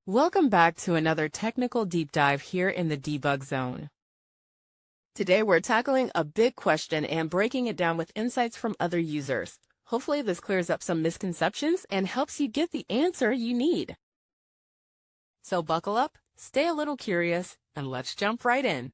Welcome back to another technical deep dive here in the debug zone. Today we're tackling a big question and breaking it down with insights from other users. Hopefully this clears up some misconceptions and helps you get the answer you need. So buckle up, stay a little curious, and let's jump right in.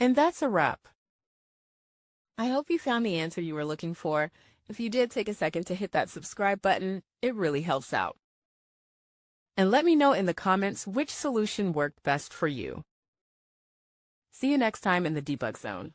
And that's a wrap. I hope you found the answer you were looking for. If you did, take a second to hit that subscribe button. It really helps out. And let me know in the comments which solution worked best for you. See you next time in the debug zone.